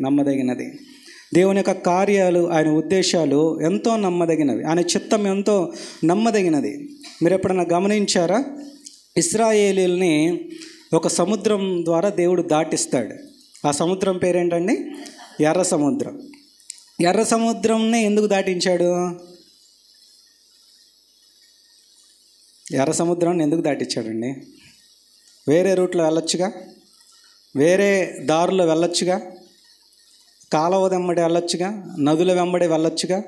నమ్మదగినది. దేవుని యొక్క కార్యాలు, ఆయన ఉద్దేశాలు ఎంతో నమ్మదగినవి. ఆయన చిత్తం ఎంతో నమ్మదగినది. మీరు ఎప్పుడన్నా గమనించారా? ఇశ్రాయేలీల్ని ఒక సముద్రం ద్వారా దేవుడు దాటిస్తాడు. ఆ సముద్రం పేరేంటండి? ఎర్ర సముద్రం. ఎర్ర సముద్రంని ఎందుకు దాటించాడు? ఎర్ర సముద్రాన్ని ఎందుకు దాటించాడండి? వేరే రూట్లో వెళ్ళొచ్చుగా, వేరే దారిలో వెళ్ళొచ్చుగా, కాలువ వెంబడి వెళ్ళొచ్చుగా, నదుల వెంబడి వెళ్ళొచ్చుగా.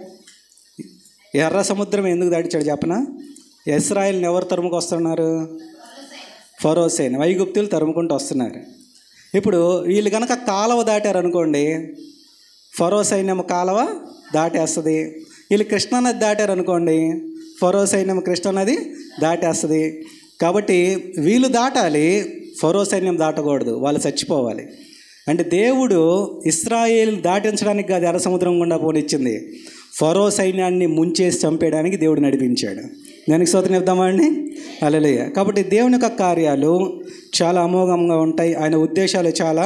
ఎర్ర సముద్రం ఎందుకు దాటించాడు చెప్పనా? ఇశ్రాయేల్ని ఎవరు తరుముకు వస్తున్నారు? ఫరో సైన్యం, ఐగుప్తులు తరుముకుంటూ వస్తున్నారు. ఇప్పుడు వీళ్ళు కనుక కాలువ దాటారనుకోండి, ఫరో సైన్యం కాలువ దాటేస్తుంది. వీళ్ళు కృష్ణానది దాటారనుకోండి, ఫరో సైన్యం కృష్ణానది దాటేస్తుంది. కాబట్టి వీళ్ళు దాటాలి, ఫరో సైన్యం దాటకూడదు, వాళ్ళు చచ్చిపోవాలి. అంటే దేవుడు ఇశ్రాయేలు దాటించడానికి కాదు ఎర్ర సముద్రం గుండా పోనిచ్చింది, ఫరో సైన్యాన్ని ముంచేసి చంపేయడానికి దేవుడు నడిపించాడు. దానికి స్తోత్రం చెప్దామా అండి? హల్లెలూయా. కాబట్టి దేవుని యొక్క కార్యాలు చాలా అమోఘంగా ఉంటాయి, ఆయన ఉద్దేశాలు చాలా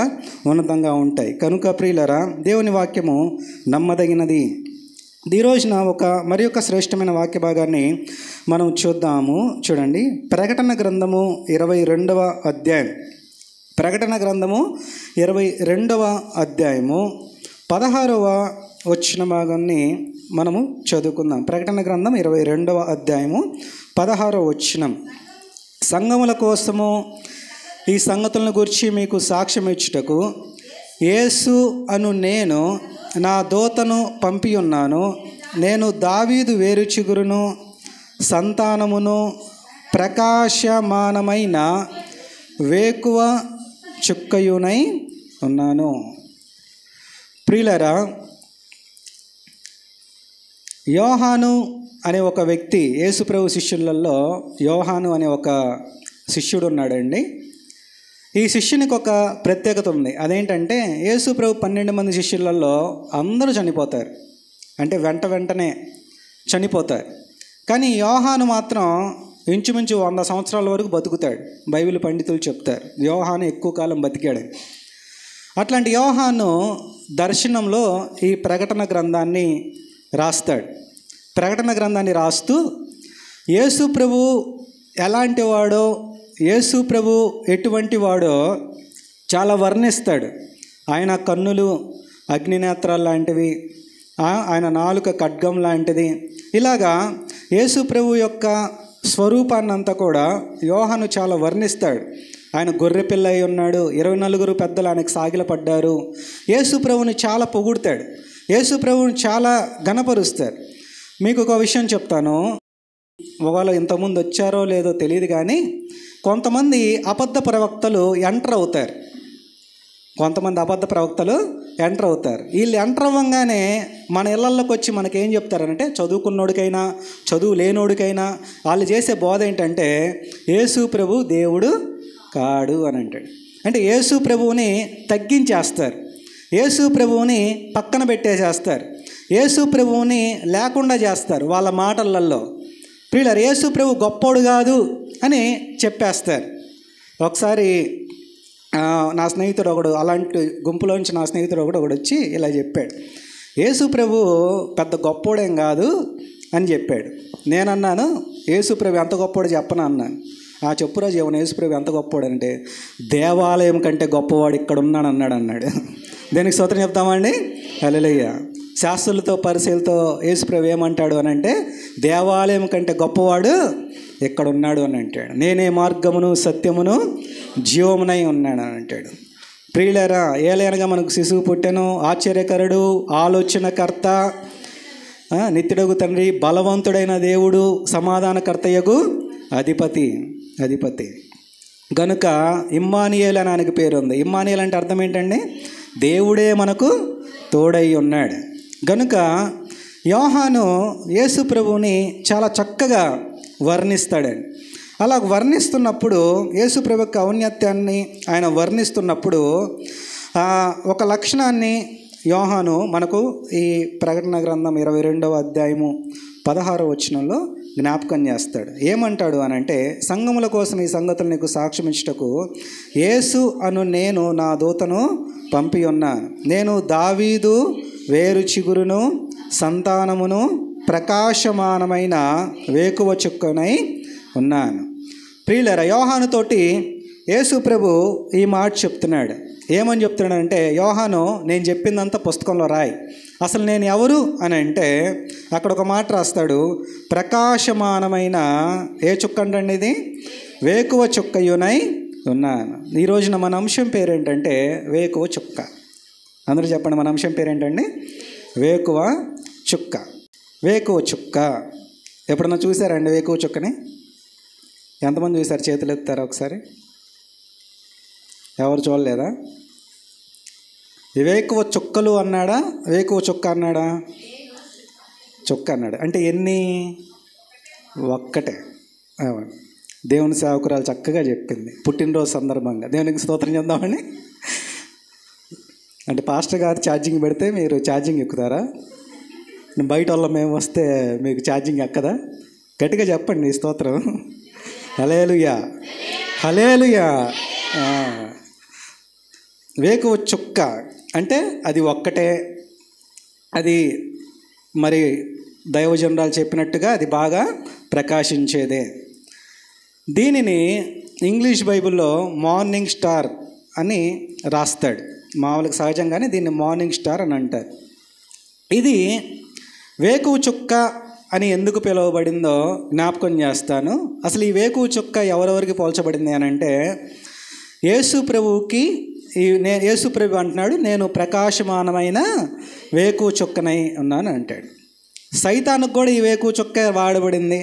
ఉన్నతంగా ఉంటాయి. కనుక ప్రియులరా, దేవుని వాక్యము నమ్మదగినది. ఈ రోజున మరి ఒక శ్రేష్టమైన వాక్య భాగాన్ని మనం చూద్దాము. చూడండి, ప్రకటన గ్రంథము 22వ అధ్యాయం. ప్రకటన గ్రంథము 22వ అధ్యాయము 16వ వచన భాగాన్ని మనము చదువుకుందాం. ప్రకటన గ్రంథం 22వ అధ్యాయము 16వ వచనం. సంఘముల కోసము ఈ సంగతులను గురించి మీకు సాక్ష్యం ఇచ్చుటకు యేసు అను నేను నా దూతను పంపి ఉన్నాను. నేను దావీదు వేరు చిగురును, సంతానమును, ప్రకాశమానమైన వేకువ చుక్కయునై ఉన్నాను. ప్రియులరా, యోహాను అనే ఒక వ్యక్తి, యేసుప్రభు శిష్యులలో యోహాను అనే ఒక శిష్యుడు ఉన్నాడండి. ఈ శిష్యునికి ఒక ప్రత్యేకత ఉంది. అదేంటంటే, యేసుప్రభు 12 మంది శిష్యులలో అందరూ చనిపోతారు, అంటే వెంటనే చనిపోతారు. కానీ యోహాను మాత్రం ఇంచుమించు 100 సంవత్సరాల వరకు బతుకుతాడు. బైబిల్ పండితులు చెప్తారు యోహాను ఎక్కువ కాలం బతికాడు. అట్లాంటి యోహాను దర్శనంలో ఈ ప్రకటన గ్రంథాన్ని రాస్తాడు. ప్రకటన గ్రంథాన్ని రాస్తూ యేసు ప్రభు ఎలాంటి వాడో, యేసు ప్రభు ఎటువంటి వాడో చాలా వర్ణిస్తాడు. ఆయన కన్నులు అగ్నినేత్రాలు లాంటివి, ఆయన నాలుక ఖడ్గం లాంటిది. ఇలాగా యేసు ప్రభు యొక్క స్వరూపాన్ని అంతా కూడా యోహాను చాలా వర్ణిస్తాడు. ఆయన గొర్రెపిల్ల అయి ఉన్నాడు, 24 పెద్దలు ఆయనకు సాగిలపడ్డారు. యేసు ప్రభుని చాలా పొగుడతాడు, యేసు ప్రభుని చాలా ఘనపరుస్తారు. మీకు ఒక విషయం చెప్తాను, ఒకవేళ ఇంతకుముందు వచ్చారో లేదో తెలియదు కానీ కొంతమంది అబద్ధ ప్రవక్తలు ఎంటర్ అవుతారు. వీళ్ళు ఎంటర్ అవ్వగానే మన ఇళ్లలోకి వచ్చి మనకేం చెప్తారనంటే, చదువుకున్నోడికైనా చదువు లేనోడికైనా వాళ్ళు చేసే బోధ ఏంటంటే యేసు ప్రభు దేవుడు కాడు అని అంటాడు. అంటే యేసు ప్రభువుని తగ్గించేస్తారు, యేసు ప్రభువుని పక్కన పెట్టేసేస్తారు, యేసు ప్రభువుని లేకుండా చేస్తారు వాళ్ళ మాటలలో. ప్రియులారా, యేసు ప్రభు గొప్పోడు కాదు అని చెప్పేస్తారు. ఒకసారి నా స్నేహితుడు ఒకడు, అలాంటి గుంపులోంచి నా స్నేహితుడు ఒకడు వచ్చి ఇలా చెప్పాడు, యేసు ప్రభు పెద్ద గొప్పోడేం కాదు అని చెప్పాడు. నేనన్నాను, యేసు ప్రభు ఎంత గొప్పోడు చెప్పను అన్నాను. చెప్పురా జీవన, యేసు ప్రభు ఎంత గొప్పోడు అంటే, దేవాలయం కంటే గొప్పవాడు ఇక్కడ అన్నాడు. దేనికి స్తోత్రం చెప్తామండి? హల్లెలూయా. శాస్త్రులతో పరిశీలతో యేసు ప్రభు ఏమంటాడు అని అంటే, దేవాలయం కంటే గొప్పవాడు ఇక్కడ ఉన్నాడు అని అంటాడు. నేనే మార్గమును సత్యమును జీవమునై ఉన్నాడు అని అంటాడు. ప్రియులారా, ఏలైనగా మనకు శిశువు పుట్టెను, ఆశ్చర్యకరుడు, ఆలోచనకర్త, నిత్యుడగు తండ్రి, బలవంతుడైన దేవుడు, సమాధానకర్తయగు అధిపతి. గనుక ఇమ్మానుయేల్ అని ఆయనకు పేరు ఉంది. ఇమ్మానుయేల్ అంటే అర్థం ఏంటండి? దేవుడే మనకు తోడై ఉన్నాడు. గనుక యోహాను యేసు ప్రభువుని చాలా చక్కగా వర్ణిస్తాడండి. అలా వర్ణిస్తున్నప్పుడు, యేసు ప్రభు యొక్క ఔన్నత్యాన్ని ఆయన వర్ణిస్తున్నప్పుడు ఒక లక్షణాన్ని యోహాను మనకు ఈ ప్రకటన గ్రంథం 22వ అధ్యాయము 16వ వచనంలో జ్ఞాపకం చేస్తాడు. ఏమంటాడు అని అంటే, సంఘముల కోసం ఈ సంగతులు నీకు సాక్ష్యమిచ్చుటకు యేసు అను నేను నా దూతను పంపి ఉన్నాను. నేను దావీదు వేరు చిగురును సంతానమును ప్రకాశమానమైన వేకువ చుక్కనై ఉన్నాను. ప్రియులారా, యోహానుతోటి యేసు ప్రభు ఈ మాట చెప్తున్నాడు. ఏమని చెప్తున్నాడంటే, యోహాను నేను చెప్పిందంతా పుస్తకంలో రాయి, అసలు నేను ఎవరు అని అంటే అక్కడ ఒక మాట రాస్తాడు, ప్రకాశమానమైన ఏ చుక్క అంటండి ఇది, వేకువ చుక్కయునై ఉన్నాను. ఈ రోజున మన అంశం పేరేంటంటే వేకువ చుక్క. అందరూ చెప్పండి, మన అంశం పేరేంటండి? వేకువ చుక్క. వేకువ చుక్క ఎప్పుడన్నా చూసారండి వేకువ చుక్కని? ఎంతమంది చూసారు? చేతులు ఎత్తారా ఒకసారి? ఎవరు చూడలేదా? వేకువ చుక్కలు అన్నాడా, వేకువ చుక్క అన్నాడా? చుక్క అన్నాడు. అంటే ఎన్ని? ఒక్కటే. దేవుని సేవకురాలు చక్కగా చెప్పింది పుట్టినరోజు సందర్భంగా. దేవునికి స్తోత్రం చేద్దామని. అంటే పాస్టర్ గారు ఛార్జింగ్ పెడితే మీరు ఛార్జింగ్ ఎక్కుతారా? బయట వాళ్ళ మేము వస్తే మీకు ఛార్జింగ్ ఎక్కదా? గట్టిగా చెప్పండి ఈ స్తోత్రం. హల్లెలూయా, హల్లెలూయా. వేకువ చుక్క అంటే అది ఒక్కటే. అది మరి దైవజనురాలు చెప్పినట్టుగా అది బాగా ప్రకాశించేదే. దీనిని ఇంగ్లీష్ బైబిల్లో మార్నింగ్ స్టార్ అని రాస్తాడు. మామూలుగా సహజంగానే దీన్ని మార్నింగ్ స్టార్ అని అంటారు. ఇది వేకువ చుక్క అని ఎందుకు పిలువబడిందో జ్ఞాపకం చేస్తాను. అసలు ఈ వేకువ చుక్క ఎవరెవరికి పోల్చబడింది అని అంటే, యేసు ప్రభువుకి యేసు ప్రభు అంటున్నాడు, నేను ప్రకాశమానమైన వేకువ చుక్కనై ఉన్నాను అంటాడు. సైతానుకు కూడా ఈ వేకువ చుక్క వాడబడింది.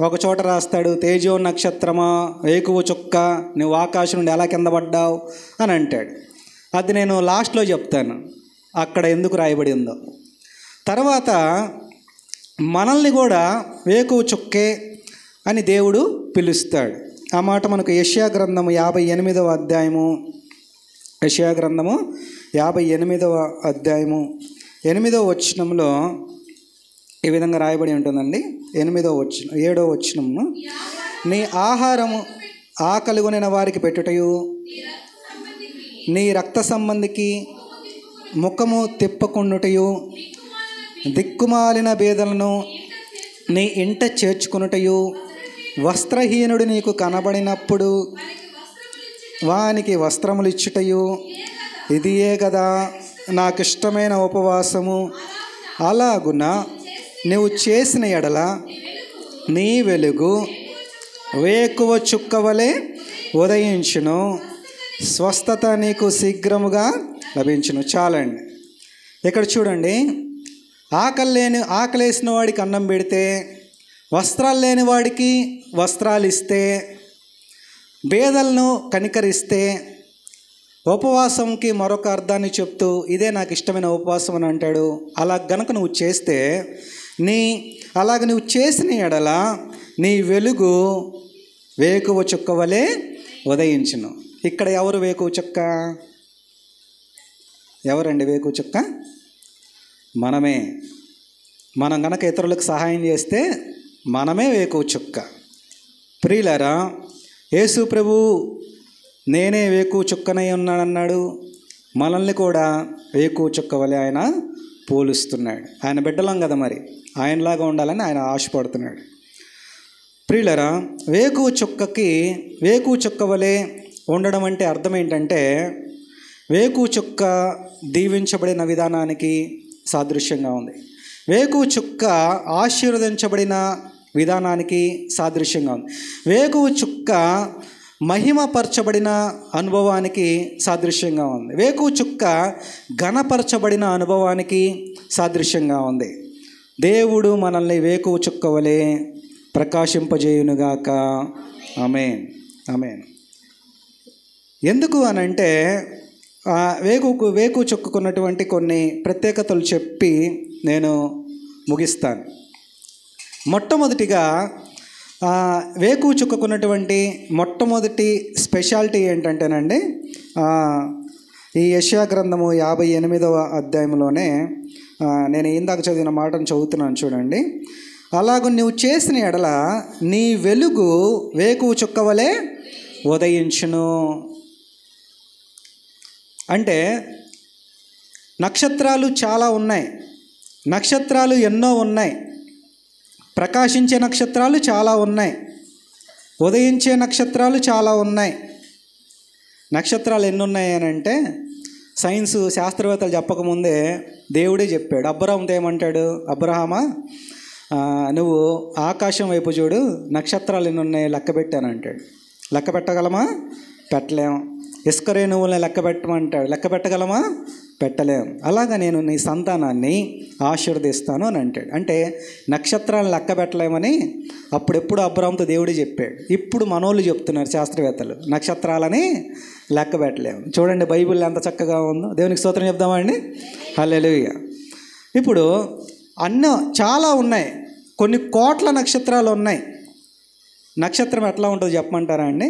ఒక చోట రాస్తాడు, తేజో నక్షత్రమా వేకువ చుక్క నువ్వు ఆకాశం నుండి ఎలా కింద పడ్డావు అని అంటాడు. అది నేను లాస్ట్లో చెప్తాను అక్కడ ఎందుకు రాయబడి ఉందో. తర్వాత మనల్ని కూడా వేకువ చుక్కే అని దేవుడు పిలుస్తాడు. ఆ మాట మనకు యెషయా గ్రంథము 58వ అధ్యాయము, యెషయా గ్రంథము 58వ అధ్యాయము 8వ వచనంలో ఈ విధంగా రాయబడి ఉంటుందండి. 7వ వచనము, నీ ఆహారము ఆకలిగొనిన వారికి పెట్టుటయు, నీ రక్త సంబంధికి ముఖము తిప్పకుండుటయు, దిక్కుమాలిన బేదలను నీ ఇంట చేర్చుకునుటయు, వస్త్రహీనుడు నీకు కనబడినప్పుడు వానికి వస్త్రములు ఇచ్చుటయు, ఇదియే కదా నాకు ఇష్టమైన ఉపవాసము. అలాగున నువ్వు చేసిన ఎడల నీ వెలుగు వేకువ చుక్క వలె ఉదయించును, స్వస్థత నీకు శీఘ్రముగా లభించును. చాలండి. ఇక్కడ చూడండి, ఆకలేసిన వాడికి అన్నం పెడితే, వస్త్రాలు లేని వాడికి వస్త్రాలు ఇస్తే, బేదలను కనికరిస్తే, ఉపవాసంకి మరొక అర్థాన్ని చెప్తూ ఇదే నాకు ఇష్టమైన ఉపవాసం అని అంటాడు. అలా గనక నువ్వు చేస్తే అలాగ నువ్వు చేసిన ఎడల నీ వెలుగు వేకువ చుక్క వలె ఉదయించును. ఇక్కడ ఎవరు వేకువ చుక్క? ఎవరండి వేకువ చుక్క? మనమే. మనం గనక ఇతరులకు సహాయం చేస్తే మనమే వేకువ చుక్క. ప్రియులారా, యేసు ప్రభు నేనే వేకువ చుక్కనై ఉన్నాడన్నాడు. మనల్ని కూడా వేకువ చుక్క వలె ఆయన పోలుస్తున్నాడు. ఆయన బిడ్డలం కదా, మరి ఆయనలాగా ఉండాలని ఆయన ఆశపడుతున్నాడు. ప్రియులారా, వేకువ చుక్క వలె ఉండడం అంటే అర్థం ఏంటంటే, వేకువ చుక్క దీవించబడిన విధానానికి సాదృశ్యంగా ఉంది. వేకువ చుక్క ఆశీర్వదించబడిన విధానానికి సాదృశ్యంగా ఉంది. వేకువ చుక్క మహిమపరచబడిన అనుభవానికి సాదృశ్యంగా ఉంది. వేకువ చుక్క ఘనపరచబడిన అనుభవానికి సాదృశ్యంగా ఉంది. దేవుడు మనల్ని వేకువ చుక్క వలె ప్రకాశింపజేయునుగాక. ఆమేన్, ఆమేన్. ఎందుకు అనంటే, వేకువ చుక్కకున్నటువంటి కొన్ని ప్రత్యేకతలు చెప్పి నేను ముగిస్తాను. మొట్టమొదటిగా వేకువ చుక్కకున్నటువంటి మొట్టమొదటి స్పెషాలిటీ ఏంటంటేనండి, ఈ యెషయా గ్రంథము 58వ అధ్యాయంలోనే నేను ఇందాక చదివిన మాటను చదువుతున్నాను చూడండి. అలాగ నువ్వు చేసిన ఎడల నీ వెలుగు వేకువ చుక్కవలే ఉదయించును. అంటే నక్షత్రాలు చాలా ఉన్నాయి, నక్షత్రాలు ఎన్నో ఉన్నాయి, ప్రకాశించే నక్షత్రాలు చాలా ఉన్నాయి, ఉదయించే నక్షత్రాలు చాలా ఉన్నాయి. నక్షత్రాలు ఎన్ని ఉన్నాయి అని అంటే సైన్స్ శాస్త్రవేత్తలు చెప్పకముందే దేవుడే చెప్పాడు. అబ్రహాంతో ఏమంటాడు, అబ్రహామా నువ్వు ఆకాశం వైపు చూడు, నక్షత్రాలు ఎన్ని ఉన్నాయి లెక్క పెట్టాను అంటాడు. లెక్క పెట్టగలమా? పెట్టలేం. ఇసుక రేణువుల్ని లెక్క పెట్టమంటాడు, లెక్క పెట్టగలమా? పెట్టలేం. అలాగా నేను నీ సంతానాన్ని ఆశీర్వదిస్తాను అని అంటాడు. అంటే నక్షత్రాలను లెక్క పెట్టలేమని అప్పుడెప్పుడు అబ్రహాంతో దేవుడే చెప్పాడు. ఇప్పుడు మనోళ్ళు చెప్తున్నారు శాస్త్రవేత్తలు, నక్షత్రాలని లెక్క పెట్టలేము. చూడండి బైబిల్ ఎంత చక్కగా ఉందో. దేవునికి స్తోత్రం చెప్దామండి. హల్లెలూయా. ఇప్పుడు అన్నీ చాలా ఉన్నాయి, కొన్ని కోట్ల నక్షత్రాలు ఉన్నాయి. నక్షత్రం ఎట్లా ఉంటుందో చెప్పమంటారా అండి?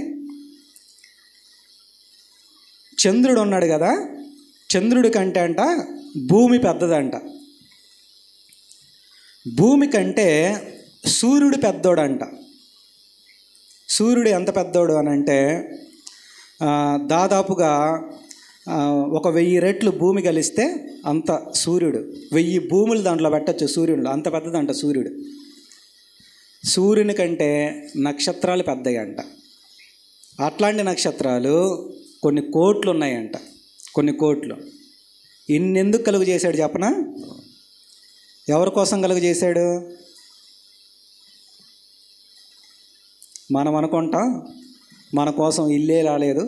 చంద్రుడు ఉన్నాడు కదా, చంద్రుడి కంటే అంట భూమి పెద్దదంట. భూమి కంటే సూర్యుడు పెద్దోడంట. సూర్యుడు ఎంత పెద్దోడు అని అంటే దాదాపుగా 1000 రెట్లు భూమి కలిస్తే అంత సూర్యుడు, 1000 భూములు దాంట్లో పెట్టచ్చు సూర్యుడు, అంత పెద్దదంట సూర్యుడు. సూర్యుని కంటే నక్షత్రాలు పెద్దవి అంట. అట్లాంటి నక్షత్రాలు కొన్ని కోట్లు ఉన్నాయంట, కొన్ని కోట్లు. ఇన్నెందుకు కలుగు చేశాడు చెప్పనా? ఎవరి కోసం కలుగు చేశాడు? మనం అనుకుంటాం మన కోసం ఇల్లే రాలేదు,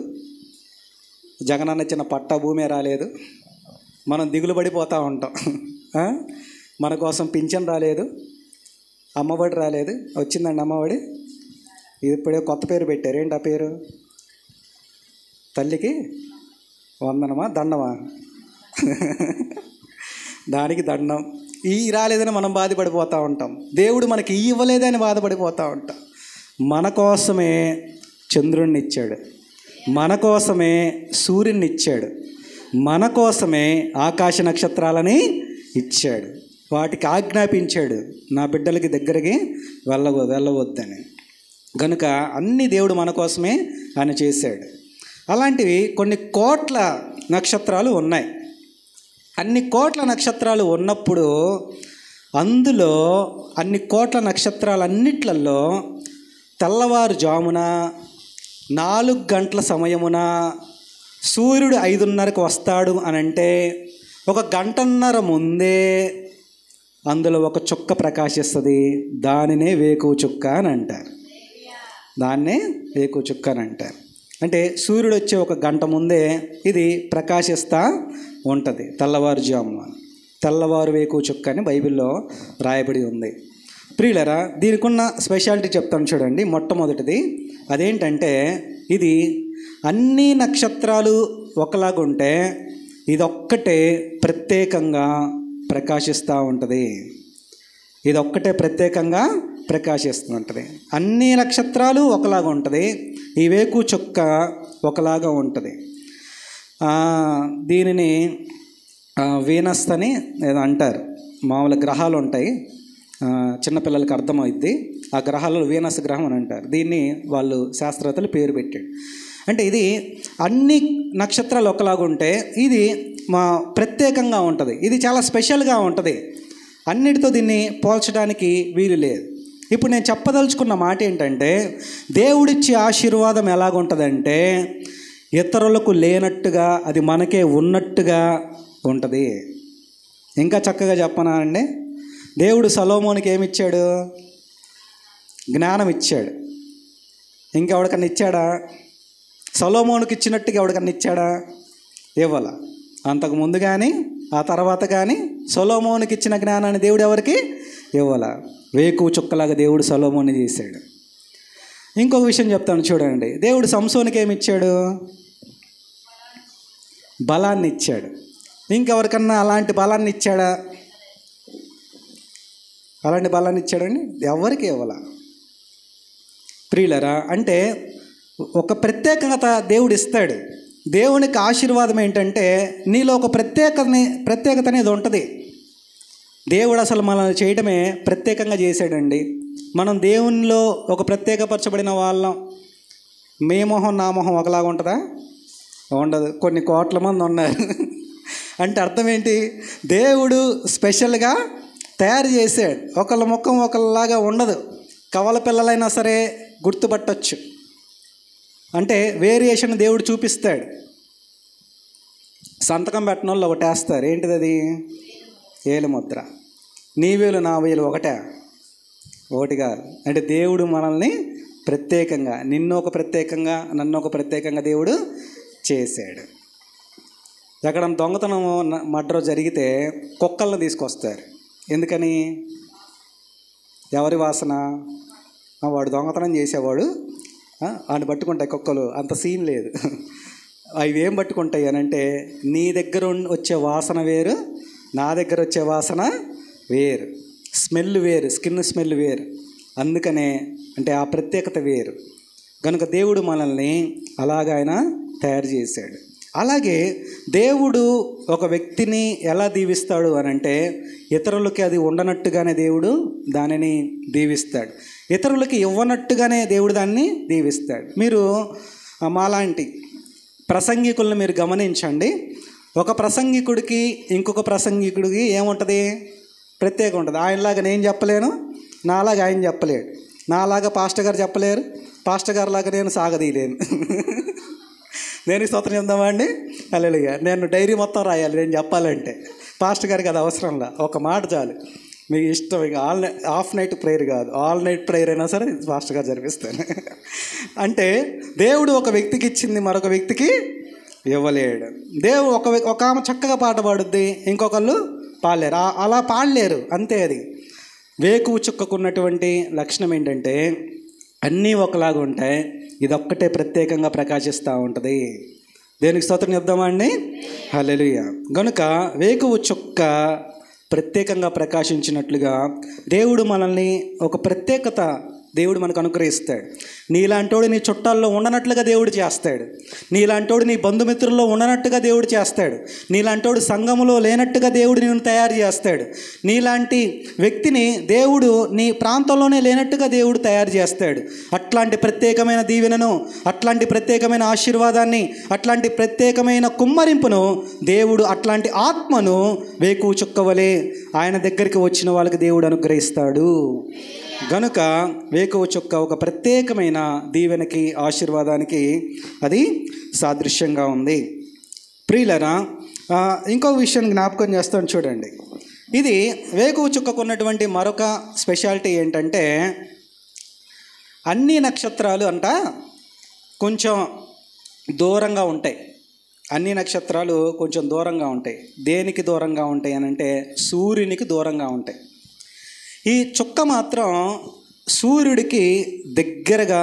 జగనన్న చిన్న పట్టా భూమే రాలేదు, మనం దిగులు పడిపోతూ ఉంటాం. మన కోసం పింఛన్ రాలేదు, అమ్మఒడి రాలేదు. వచ్చిందండి అమ్మఒడి, ఇది ఇప్పుడే కొత్త పేరు పెట్టారు. ఏంటి ఆ పేరు? తల్లికి వందనమా దండమా? దానికి దండం. ఈ రాలేదని మనం బాధపడిపోతూ ఉంటాం, దేవుడు మనకి ఇవ్వలేదని బాధపడిపోతూ ఉంటాం. మన కోసమే చంద్రుడిని ఇచ్చాడు, మన కోసమే సూర్యుని ఇచ్చాడు, మన కోసమే ఆకాశ నక్షత్రాలని ఇచ్చాడు. వాటికి ఆజ్ఞాపించాడు, నా బిడ్డలకి దగ్గరికి వెళ్ళవద్దని. కనుక అన్ని దేవుడు మన కోసమే ఆయన చేశాడు. అలాంటివి కొన్ని కోట్ల నక్షత్రాలు ఉన్నాయి. అన్ని కోట్ల నక్షత్రాలు ఉన్నప్పుడు అందులో అన్ని కోట్ల నక్షత్రాలన్నిట్లలో తెల్లవారుజామున 4 గంటల సమయమున సూర్యుడు 5:30కు వస్తాడు అని అంటే 1 గంటన్నర ముందే అందులో ఒక చుక్క ప్రకాశిస్తుంది. దానినే వేకువ చుక్క అని అంటారు. దాన్నే వేకువ చుక్క అని అంటారు. అంటే సూర్యుడు వచ్చే 1 గంట ముందే ఇది ప్రకాశిస్తూ ఉంటుంది. తెల్లవారుజామున తెల్లవారు వేకువ చుక్క అని బైబిల్లో రాయబడి ఉంది. ప్రియులరా, దీనికి ఉన్న స్పెషాలిటీ చెప్తాను చూడండి. మొట్టమొదటిది అదేంటంటే, ఇది అన్ని నక్షత్రాలు ఒకలాగుంటే ఇదొక్కటే ప్రత్యేకంగా ప్రకాశిస్తూ ఉంటుంది. ఇదొక్కటే ప్రత్యేకంగా ప్రకాశిస్తూ ఉంటుంది. అన్ని నక్షత్రాలు ఒకలాగా ఉంటుంది, ఈ వేకువ చుక్క ఒకలాగా ఉంటుంది. దీనిని వీనస్ అని ఏదో అంటారు. మామూలు గ్రహాలు ఉంటాయి, చిన్నపిల్లలకి అర్థమైద్ది. ఆ గ్రహాలలో వీనస్ గ్రహం అని అంటారు. దీన్ని వాళ్ళు శాస్త్రవేత్తలు పేరు పెట్టాడు. అంటే ఇది అన్ని నక్షత్రాలు ఒకలాగుంటే ఇది ప్రత్యేకంగా ఉంటుంది, ఇది చాలా స్పెషల్గా ఉంటుంది. అన్నిటితో దీన్ని పోల్చడానికి వీలు లేదు. ఇప్పుడు నేను చెప్పదలుచుకున్న మాట ఏంటంటే, దేవుడిచ్చే ఆశీర్వాదం ఎలాగుంటుందంటే ఇతరులకు లేనట్టుగా అది మనకే ఉన్నట్టుగా ఉంటుంది. ఇంకా చక్కగా చెప్పనా అండి, దేవుడు సొలొమోనుకి ఏమి ఇచ్చాడు? జ్ఞానం ఇచ్చాడు. ఇంకెవడికన్నా ఇచ్చాడా? సొలొమోనుకి ఇచ్చినట్టుగా ఎవడికన్నా ఇచ్చాడా? ఇవ్వాల. అంతకుముందు కానీ ఆ తర్వాత కానీ సొలొమోనుకి ఇచ్చిన జ్ఞానాన్ని దేవుడు ఎవరికి ఇవ్వాల. వేకువ చుక్కలాగా దేవుడు సొలొమోనుని చేశాడు. ఇంకొక విషయం చెప్తాను చూడండి. దేవుడు సంసోనుకి ఏమి ఇచ్చాడు? బలాన్ని ఇచ్చాడు. ఇంకెవరికన్నా అలాంటి బలాన్ని ఇచ్చాడా? అలాంటి బలాన్ని ఇచ్చాడండి? ఎవరికి ఇవ్వాల. ప్రియులరా, అంటే ఒక ప్రత్యేకత దేవుడు ఇస్తాడు. దేవునికి ఆశీర్వాదం ఏంటంటే నీలో ఒక ప్రత్యేకత అనేది ఉంటుంది. దేవుడు అసలు మనల్ని చేయడమే ప్రత్యేకంగా చేశాడండి. మనం దేవునిలో ఒక ప్రత్యేకపరచబడిన వాళ్ళం. మీ మొహం నా మొహం ఒకలాగా ఉంటుందా? ఉండదు. కొన్ని కోట్ల మంది ఉన్నారు. అంటే అర్థం ఏంటి? దేవుడు స్పెషల్గా తయారు చేశాడు. ఒకళ్ళ ముఖం ఒకళ్ళలాగా ఉండదు. కవల పిల్లలైనా సరే గుర్తుపట్టచ్చు. అంటే వేరియేషన్ దేవుడు చూపిస్తాడు. సంతకం పెట్టిన వాళ్ళు ఒకటి వేస్తారు. ఏంటిది అది? ఏలు ముద్ర. నీ వేలు నా వేలు ఒకటే? ఒకటి కాదు. అంటే దేవుడు మనల్ని ప్రత్యేకంగా, నిన్ను ఒక ప్రత్యేకంగా, నన్ను ఒక ప్రత్యేకంగా దేవుడు చేశాడు. ఎక్కడ దొంగతనం మర్డర్ జరిగితే కుక్కలను తీసుకొస్తారు. ఎందుకని? ఎవరి వాసన? వాడు దొంగతనం చేసేవాడు, వాడిని పట్టుకుంటాయి కుక్కలు. అంత సీన్ లేదు. అవి ఏం పట్టుకుంటాయి అని అంటే, నీ దగ్గర వచ్చే వాసన వేరు, నా దగ్గర వచ్చే వాసన వేరు, స్మెల్ వేరు, స్కిన్ స్మెల్ వేరు. అందుకనే అంటే ఆ ప్రత్యేకత వేరు. కనుక దేవుడు మనల్ని అలాగ ఆయన తయారు చేశాడు. అలాగే దేవుడు ఒక వ్యక్తిని ఎలా దీవిస్తాడు అని అంటే, ఇతరులకి అది ఉండనట్టుగానే దేవుడు దానిని దీవిస్తాడు. ఇతరులకి ఇవ్వనట్టుగానే దేవుడు దాన్ని దీవిస్తాడు. మీరు మాలాంటి ప్రసంగికులను మీరు గమనించండి. ఒక ప్రసంగికుడికి ఇంకొక ప్రసంగికుడికి ఏముంటుంది? ప్రత్యేకం ఉంటుంది. ఆయనలాగా నేను చెప్పలేను, నాలాగా ఆయన చెప్పలేడు, నాలాగా పాస్టర్ గారు చెప్పలేరు, పాస్టర్ గారు లాగా నేను సాగదీయలేను. నేను స్తోత్రం చెప్దామా అండి? హల్లెలూయా. నేను డైరీ మొత్తం రాయాలి నేను చెప్పాలంటే. పాస్టర్ గారికి అది అవసరంలా, ఒక మాట చాలు. మీకు ఇష్టం. ఇక హాఫ్ నైట్ ప్రేయర్ కాదు, ఆల్ నైట్ ప్రేయర్ అయినా సరే పాస్టర్ గారు జరిపిస్తాను. అంటే దేవుడు ఒక వ్యక్తికి ఇచ్చింది మరొక వ్యక్తికి ఇవ్వలేడు. దేవుడు ఒక ఆమె చక్కగా పాట పాడుద్ది, ఇంకొకళ్ళు పాడలేరు. అలా పాడలేరు, అంతే. అది వేకువ చుక్కకున్నటువంటి లక్షణం ఏంటంటే అన్నీ ఒకలాగా ఉంటాయి, ఇదొక్కటే ప్రత్యేకంగా ప్రకాశిస్తూ ఉంటుంది. దేనికి స్తోత్రం చెప్దామా అండి? హల్లెలూయా. గనుక వేకువ చుక్క ప్రత్యేకంగా ప్రకాశించినట్లుగా దేవుడు మనల్ని ఒక ప్రత్యేకత దేవుడు మనకు అనుగ్రహిస్తాడు. నీలాంటోడు నీ చుట్టాల్లో ఉండనట్లుగా దేవుడు చేస్తాడు. నీలాంటోడు నీ బంధుమిత్రుల్లో ఉండనట్టుగా దేవుడు చేస్తాడు. నీలాంటోడు సంఘములో లేనట్టుగా దేవుడు నిన్ను తయారు చేస్తాడు. నీలాంటి వ్యక్తిని దేవుడు నీ ప్రాంతంలోనే లేనట్టుగా దేవుడు తయారు చేస్తాడు. అట్లాంటి ప్రత్యేకమైన దీవెనను, అట్లాంటి ప్రత్యేకమైన ఆశీర్వాదాన్ని, అట్లాంటి ప్రత్యేకమైన కుమ్మరింపును దేవుడు, అట్లాంటి ఆత్మను వేకువ చుక్కవలే ఆయన దగ్గరికి వచ్చిన వాళ్ళకి దేవుడు అనుగ్రహిస్తాడు. గనుక వేకువ చుక్క ఒక ప్రత్యేకమైన దీవెనకి, ఆశీర్వాదానికి అది సాదృశ్యంగా ఉంది. ప్రియులరా, ఇంకో విషయాన్ని జ్ఞాపకం చేస్తాను చూడండి. ఇది వేకువ చుక్కకు ఉన్నటువంటి మరొక స్పెషాలిటీ ఏంటంటే, అన్ని నక్షత్రాలు అంట కొంచెం దూరంగా ఉంటాయి. అన్ని నక్షత్రాలు కొంచెం దూరంగా ఉంటాయి. దేనికి దూరంగా ఉంటాయి అని అంటే, సూర్యునికి దూరంగా ఉంటాయి. ఈ చుక్క మాత్రం సూర్యుడికి దగ్గరగా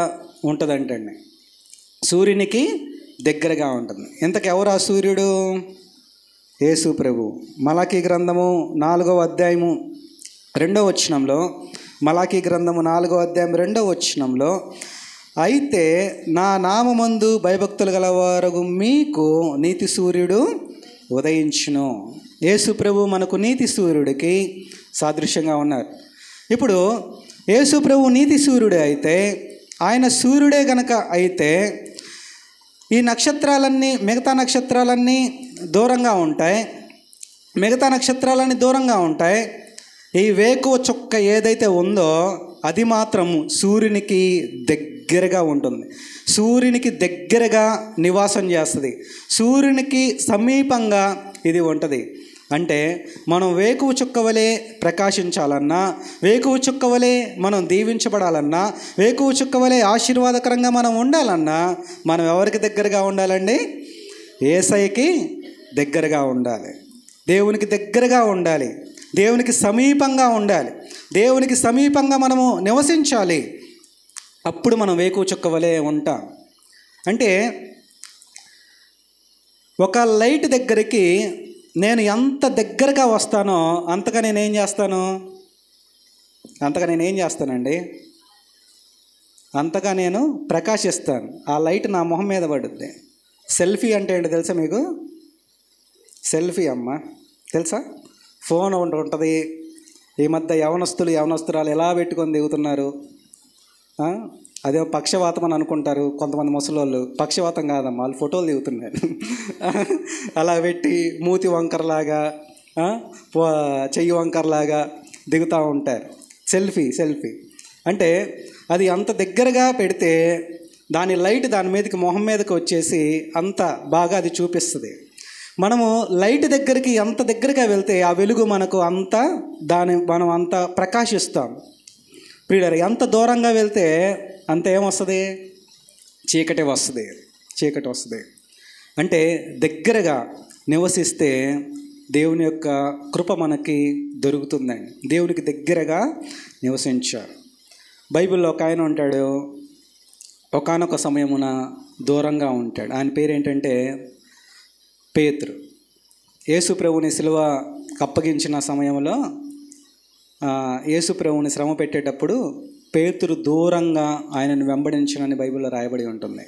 ఉంటుందంటండి. సూర్యునికి దగ్గరగా ఉంటుంది. ఇంతకు ఎవరు ఆ సూర్యుడు? యేసు ప్రభు. మలాకీ గ్రంథము 4వ అధ్యాయము 2వ వచనంలో, మలాకీ గ్రంథము 4వ అధ్యాయం 2వ వచనంలో, అయితే నా నామమందు భయభక్తులు గలవారు మీకు నీతి సూర్యుడు ఉదయించును. యేసు ప్రభు మనకు నీతి సూర్యుడికి సాదృశ్యంగా ఉన్నారు. ఇప్పుడు యేసు ప్రభు నీతి సూర్యుడే అయితే, ఆయన సూర్యుడే గనక అయితే, ఈ నక్షత్రాలన్నీ, మిగతా నక్షత్రాలన్నీ దూరంగా ఉంటాయి. మిగతా నక్షత్రాలన్నీ దూరంగా ఉంటాయి. ఈ వేకువ చుక్క ఏదైతే ఉందో అది మాత్రము సూర్యునికి దగ్గరగా ఉంటుంది. సూర్యునికి దగ్గరగా నివాసం చేస్తుంది. సూర్యునికి సమీపంగా ఇది ఉంటుంది. అంటే మనం వేకువ చుక్కవలే ప్రకాశించాలన్నా, వేకువ చుక్కవలే మనం దీవించబడాలన్నా, వేకువ చుక్కవలే ఆశీర్వాదకరంగా మనం ఉండాలన్నా, మనం ఎవరికి దగ్గరగా ఉండాలండి? యేసయ్యకి దగ్గరగా ఉండాలి. దేవునికి దగ్గరగా ఉండాలి. దేవునికి సమీపంగా ఉండాలి. దేవునికి సమీపంగా మనము నివసించాలి. అప్పుడు మనం వేకువ చుక్కవలే ఉంటాం. అంటే ఒక లైట్ దగ్గరికి నేను ఎంత దగ్గరగా వస్తానో అంతగా నేనేం చేస్తానండి? అంతగా నేను ప్రకాశిస్తాను. ఆ లైట్ నా మొహం మీద పడుద్ది. సెల్ఫీ అంటే ఏంటి తెలుసా మీకు? సెల్ఫీ అమ్మ తెలుసా? ఫోన్ ఒకటి ఉంటుంది, ఈ మధ్య యవనస్తురాలు ఎలా పెట్టుకొని దిగుతున్నారు. అదే పక్షవాతం అని అనుకుంటారు కొంతమంది ముసలోళ్ళు. పక్షవాతం కాదమ్మా, వాళ్ళు ఫోటోలు దిగుతున్నారు. అలా పెట్టి మూతి వంకరలాగా, చెయ్యి వంకరలాగా దిగుతూ ఉంటారు. సెల్ఫీ అంటే అది అంత దగ్గరగా పెడితే దాని లైట్ దాని మీదకి మొహం మీదకి వచ్చేసి అంత బాగా అది చూపిస్తుంది. మనము లైట్ దగ్గరికి ఎంత దగ్గరగా వెళ్తే ఆ వెలుగు మనకు అంత మనం అంత ప్రకాశిస్తాం. ప్రియులారా, ఎంత దూరంగా వెళ్తే అంత ఏమొస్తుంది? చీకటి వస్తుంది. అంటే దగ్గరగా నివసిస్తే దేవుని యొక్క కృప మనకి దొరుకుతుందండి. దేవునికి దగ్గరగా నివసించారు. బైబిల్లో ఒక ఆయన ఉంటాడు, ఒకానొక సమయమున దూరంగా ఉంటాడు. ఆయన పేరు ఏంటంటే పేతురు. యేసు ప్రభుని సిలువ అప్పగించిన సమయంలో యేసు ప్రభుని శ్రమ పెట్టేటప్పుడు పేతురు దూరంగా ఆయనను వెంబడించనని బైబిల్లో రాయబడి ఉంటుంది.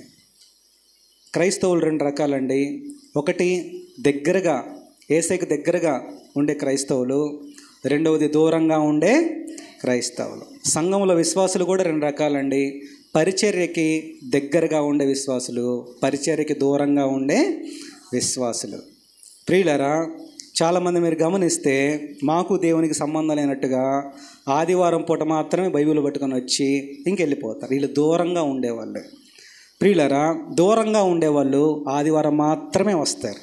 క్రైస్తవులు 2 రకాలండి. ఒకటి దగ్గరగా, యేసుకి దగ్గరగా ఉండే క్రైస్తవులు. రెండవది దూరంగా ఉండే క్రైస్తవులు. సంఘంలో విశ్వాసులు కూడా 2 రకాలండి. పరిచర్యకి దగ్గరగా ఉండే విశ్వాసులు, పరిచర్యకి దూరంగా ఉండే విశ్వాసులు. ప్రియులారా, చాలామంది మీరు గమనిస్తే మాకు దేవునికి సంబంధం లేనట్టుగా ఆదివారం పూట మాత్రమే బైబిల్ పట్టుకొని వచ్చి ఇంకెళ్ళిపోతారు. వీళ్ళు దూరంగా ఉండేవాళ్ళు. ప్రియులారా, దూరంగా ఉండేవాళ్ళు ఆదివారం మాత్రమే వస్తారు.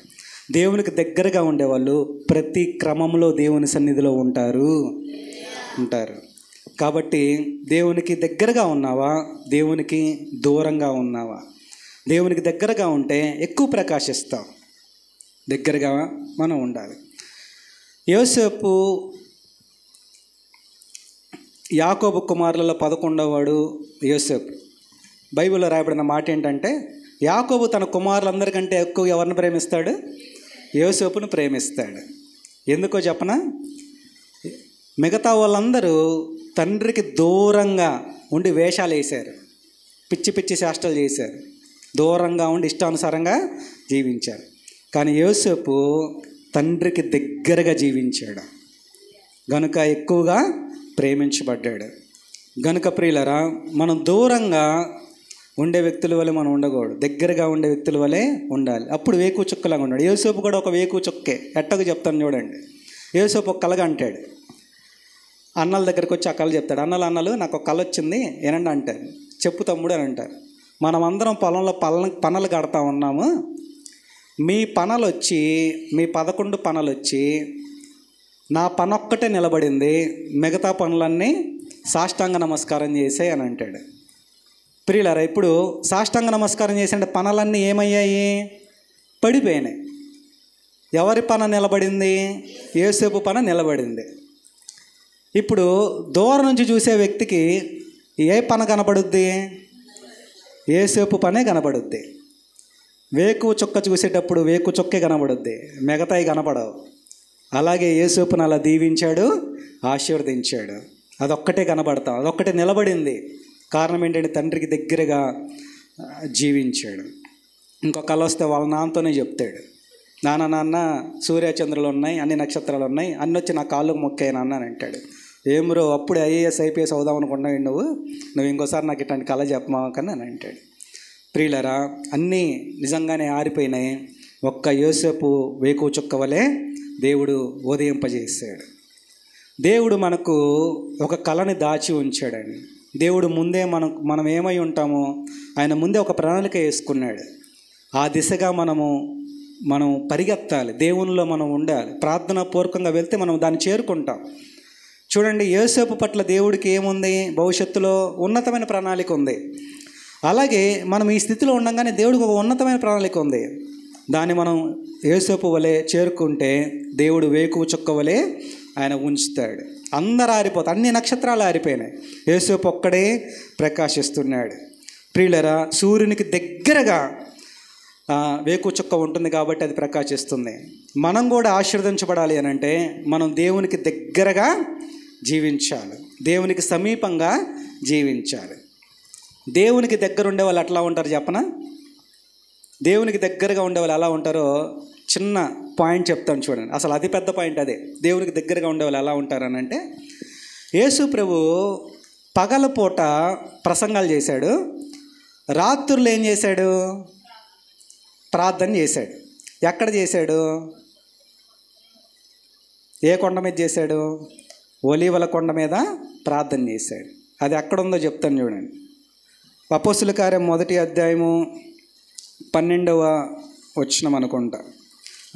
దేవునికి దగ్గరగా ఉండేవాళ్ళు ప్రతి క్రమంలో దేవుని సన్నిధిలో ఉంటారు. కాబట్టి దేవునికి దగ్గరగా ఉన్నావా, దేవునికి దూరంగా ఉన్నావా? దేవునికి దగ్గరగా ఉంటే ఎక్కువ ప్రకాశిస్తాం. దగ్గరగా మనం ఉండాలి. యోసేపు యాకోబు కుమారులలో 11వ వాడు యోసేపు. బైబిల్లో రాయబడిన మాట ఏంటంటే, యాకోబు తన కుమారులందరికంటే ఎక్కువ ఎవరిని ప్రేమిస్తాడు? యోసేపును ప్రేమిస్తాడు. ఎందుకో చెప్పనా? మిగతా వాళ్ళందరూ తండ్రికి దూరంగా ఉండి వేషాలు వేశారు, పిచ్చి చేష్టలు చేశారు, దూరంగా ఉండి ఇష్టానుసారంగా జీవించారు. కానీ యోసేపు తండ్రికి దగ్గరగా జీవించాడు గనుక ఎక్కువగా ప్రేమించబడ్డాడు. గనుక ప్రియులరా, మనం దూరంగా ఉండే వ్యక్తుల వలె మనం ఉండకూడదు, దగ్గరగా ఉండే వ్యక్తుల వలె ఉండాలి. అప్పుడు వేకు చుక్కలాగా ఉన్నాడు. యోసేపు కూడా ఒక వేకు చుక్కే. ఎట్టకు చెప్తాను చూడండి. యోసేపు ఒక కలగా అంటాడు. అన్నల దగ్గరికి వచ్చి ఆ కళ చెప్తాడు. అన్నలు నాకు ఒక కళ వచ్చింది ఏనండి అంటారు. చెప్పు తమ్ముడు అని అంటారు. మనం అందరం పొలంలో పనలు కడతా ఉన్నాము. మీ 11 పనలు వచ్చి నా పని ఒక్కటే నిలబడింది, మిగతా పనులన్నీ సాష్టాంగ నమస్కారం చేసాయి అని అంటాడు. ప్రియులారా, ఇప్పుడు సాష్టాంగ నమస్కారం చేసే పనులన్నీ ఏమయ్యాయి? పడిపోయినాయి. ఎవరి పన నిలబడింది? యోసేపు పన నిలబడింది. ఇప్పుడు దూరం నుంచి చూసే వ్యక్తికి ఏ పన కనపడుద్ది? యోసేపు పనే కనపడుద్ది. వేకు చుక్క చూసేటప్పుడు వేకు చుక్కే కనబడుద్ది, మిగతాయి కనపడవు. అలాగే యోసేపును అలా దీవించాడు, ఆశీర్వదించాడు. అదొక్కటే కనబడతాం, అదొక్కటే నిలబడింది. కారణం ఏంటంటే తండ్రికి దగ్గరగా జీవించాడు. ఇంకొక కళ వస్తే వాళ్ళ నాన్నతోనే చెప్తాడు, నాన్న సూర్యచంద్రులు ఉన్నాయి, అన్ని నక్షత్రాలు ఉన్నాయి, అన్నీ వచ్చి నా కాళ్ళకు మొక్కాయి నాన్న అని అంటాడు. ఏమ్రో అప్పుడే ఐఏఎస్ ఐపీఎస్ అవుదాం అనుకున్నావు నువ్వు ఇంకోసారి నాకు ఇట్లాంటి కళ చెప్పమాకని అని అంటాడు. ప్రియులరా, అన్నీ నిజంగానే ఆరిపోయినాయి. ఒక్క యోసేపు వేకు చుక్క వలె దేవుడు ఉదయింపజేశాడు. దేవుడు మనకు ఒక కళని దాచి ఉంచాడండి. దేవుడు ముందే మనం ఏమై ఉంటామో ఆయన ముందే ఒక ప్రణాళిక వేసుకున్నాడు. ఆ దిశగా మనం పరిగెత్తాలి, దేవునిలో మనం ఉండాలి. ప్రార్థనా పూర్వకంగా వెళ్తే మనం దాన్ని చేరుకుంటాం. చూడండి, యోసేపు పట్ల దేవుడికి ఏముంది? భవిష్యత్తులో ఉన్నతమైన ప్రణాళిక ఉంది. అలాగే మనం ఈ స్థితిలో ఉండగానే దేవుడికి ఒక ఉన్నతమైన ప్రణాళిక ఉంది. దాన్ని మనం యోసేపు వలె చేరుకుంటే దేవుడు వేకువ చుక్క వలె ఆయన ఉంచుతాడు. అందరూ ఆరిపోతారు, అన్ని నక్షత్రాలు ఆరిపోయినాయి, యోసేపు ఒక్కడే ప్రకాశిస్తున్నాడు. ప్రియులరా, సూర్యునికి దగ్గరగా వేకువ చుక్క ఉంటుంది కాబట్టి అది ప్రకాశిస్తుంది. మనం కూడా ఆశీర్వదించబడాలి అని అంటే మనం దేవునికి దగ్గరగా జీవించాలి, దేవునికి సమీపంగా జీవించాలి. దేవునికి దగ్గర ఉండే వాళ్ళు ఎట్లా ఉంటారు చెప్పనా? దేవునికి దగ్గరగా ఉండే వాళ్ళు ఎలా ఉంటారో చిన్న పాయింట్ చెప్తాను చూడండి. అసలు అతి పెద్ద పాయింట్ అదే. దేవునికి దగ్గరగా ఉండేవాళ్ళు ఎలా ఉంటారని అంటే, యేసు ప్రభు పగలపూట ప్రసంగాలు చేశాడు, రాత్రులు ఏం చేశాడు? ప్రార్థన చేశాడు. ఎక్కడ చేశాడు? ఏ కొండ మీద చేశాడు? ఒలీవల కొండ మీద ప్రార్థన చేశాడు. అది ఎక్కడుందో చెప్తాను చూడండి. అపోస్తుల కార్యం 1వ అధ్యాయము 12వ వచనం అనుకుంటా.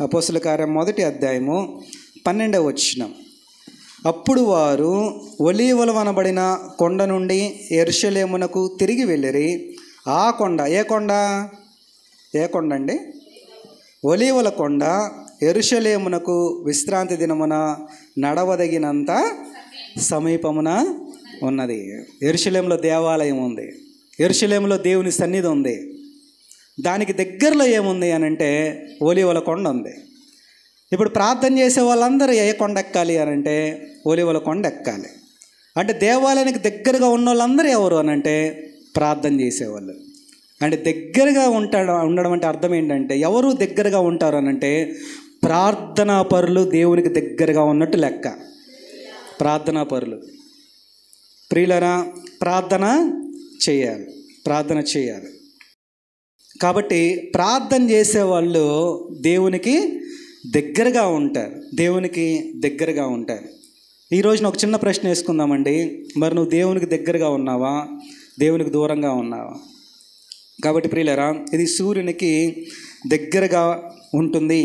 అపోస్తుల కార్యం 1వ అధ్యాయము 12వ వచనం. అప్పుడు వారు ఒలీవలు అనబడిన కొండ నుండి యెరూషలేమునకు తిరిగి వెళ్ళిరి. ఆ కొండ ఏ కొండ? ఏ కొండ అండి? ఒలీవల కొండ యెరూషలేమునకు విశ్రాంతి దినమున నడవదగినంత సమీపమున ఉన్నది. యెరూషలేములో దేవాలయం ఉంది, యెరూషలేములో దేవుని సన్నిధి ఉంది. దానికి దగ్గరలో ఏముంది అని అంటే ఒలీవల కొండ ఉంది. ఇప్పుడు ప్రార్థన చేసే వాళ్ళందరూ ఏ కొండ ఎక్కాలి అని అంటే ఒలీవల కొండ ఎక్కాలి. అంటే దేవాలయానికి దగ్గరగా ఉన్న వాళ్ళందరూ ఎవరు అని అంటే ప్రార్థన చేసేవాళ్ళు. అంటే దగ్గరగా ఉండడం అంటే అర్థం ఏంటంటే, ఎవరు దగ్గరగా ఉంటారు అని అంటే ప్రార్థనా పరులు దేవునికి దగ్గరగా ఉన్నట్టు లెక్క. ప్రార్థనా పరులు. ప్రియులరా, ప్రార్థన చేయాలి, ప్రార్థన చేయాలి. కాబట్టి ప్రార్థన చేసేవాళ్ళు దేవునికి దగ్గరగా ఉంటారు, దేవునికి దగ్గరగా ఉంటారు. ఈరోజున ఒక చిన్న ప్రశ్న వేసుకుందామండి. మరి నువ్వు దేవునికి దగ్గరగా ఉన్నావా, దేవునికి దూరంగా ఉన్నావా? కాబట్టి ప్రియులరా, ఇది సూర్యునికి దగ్గరగా ఉంటుంది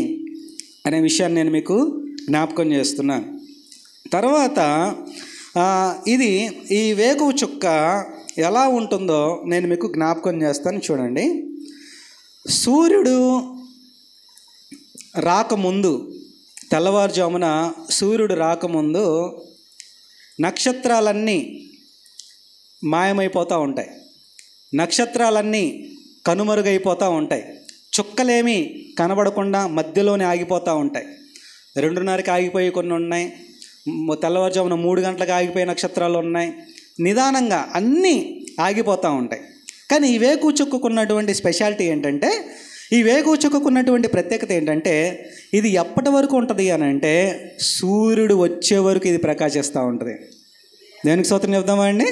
అనే విషయాన్ని నేను మీకు జ్ఞాపకం చేస్తున్నాను. తర్వాత ఇది ఈ వేకువ చుక్క ఎలా ఉంటుందో నేను మీకు జ్ఞాపకం చేస్తాను చూడండి. సూర్యుడు రాకముందు, తెల్లవారుజామున సూర్యుడు రాకముందు నక్షత్రాలన్నీ మాయమైపోతూ ఉంటాయి, నక్షత్రాలన్నీ కనుమరుగైపోతూ ఉంటాయి, చుక్కలేమీ కనబడకుండా మధ్యలోనే ఆగిపోతూ ఉంటాయి. 2:30కి ఆగిపోయి కొన్ని ఉన్నాయి, తెల్లవారుజామున 3 గంటలకు ఆగిపోయే నక్షత్రాలు ఉన్నాయి. నిదానంగా అన్నీ ఆగిపోతూ ఉంటాయి. కానీ ఈ వేకువ చుక్కకున్నటువంటి స్పెషాలిటీ ఏంటంటే, ఈ వేకువ చుక్కకున్నటువంటి ప్రత్యేకత ఏంటంటే, ఇది ఎప్పటి వరకు ఉంటుంది అని అంటే సూర్యుడు వచ్చే వరకు ఇది ప్రకాశిస్తూ ఉంటుంది. దేనికి స్తోత్రం చెప్దామా అండి?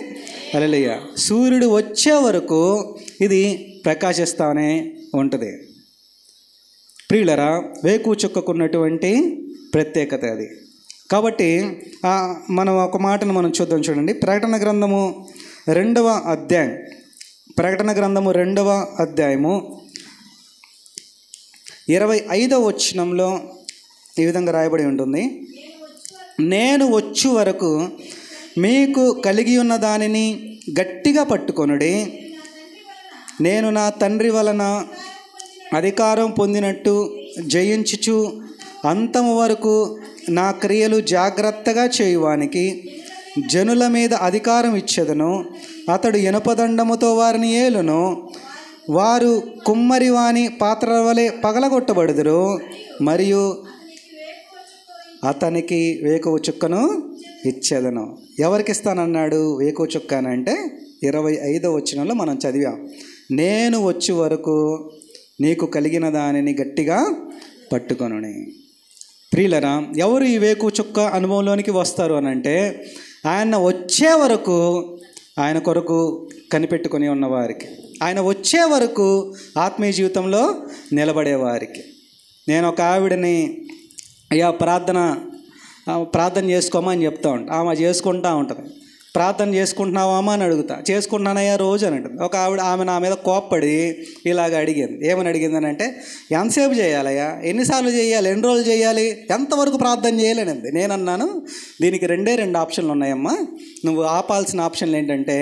హల్లెలూయా. సూర్యుడు వచ్చే వరకు ఇది ప్రకాశిస్తూనే ఉంటుంది. ప్రియులరా, వేకువ చుక్కకున్నటువంటి ప్రత్యేకత అది. కాబట్టి మనం ఒక మాటను మనం చూద్దాం చూడండి. ప్రకటన గ్రంథము 2వ అధ్యాయం, ప్రకటన గ్రంథము 2వ అధ్యాయము 25వ వచనంలో ఈ విధంగా రాయబడి ఉంటుంది. నేను వచ్చు వరకు మీకు కలిగి ఉన్న దానిని గట్టిగా పట్టుకొనుడి. నేను నా తండ్రి వలన అధికారం పొందినట్టు జయించుచు అంతము వరకు నా క్రియలు జాగ్రత్తగా చేయువానికి జనుల మీద అధికారం ఇచ్చెదను. అతడు ఇనుపదండముతో వారిని ఏలును. వారు కుమ్మరి వాని పాత్రల వలె పగలగొట్టబడుదురు. మరియు అతనికి వేకువ చుక్కను ఇచ్చేదను. ఎవరికి ఇస్తానన్నాడు వేకువ చుక్క అని అంటే 25వ వచనంలో మనం చదివాం. నేను వచ్చే వరకు నీకు కలిగిన దానిని గట్టిగా పట్టుకొనుని. ప్రియులరా, ఎవరు ఈ వేకువ చుక్క అనుభవంలోనికి వస్తారు అని అంటే ఆయన వచ్చే వరకు, ఆయన కొరకు కనిపెట్టుకొని ఉన్నవారికి, ఆయన వచ్చే వరకు ఆత్మీయ జీవితంలో నిలబడేవారికి. నేను ఒక ఆవిడని అయ్యా ప్రార్థన చేసుకోమా అని చెప్తా ఉంటా. ఆమె చేసుకుంటా ఉంటుంది. ప్రార్థన చేసుకుంటున్నావా అని అడుగుతా. చేసుకుంటున్నానయ్యా రోజు అని అంటుంది. ఒక ఆమె నా మీద కోప్పడి ఇలాగ అడిగింది. ఏమని అడిగిందని అంటే, ఎంతసేపు చేయాలయ్యా, ఎన్నిసార్లు చేయాలి, ఎన్ని రోజులు చేయాలి, ఎంతవరకు ప్రార్థన చేయాలనింది. నేను అన్నాను, దీనికి 2 ఆప్షన్లు ఉన్నాయమ్మా. నువ్వు ఆపాల్సిన ఆప్షన్లు ఏంటంటే,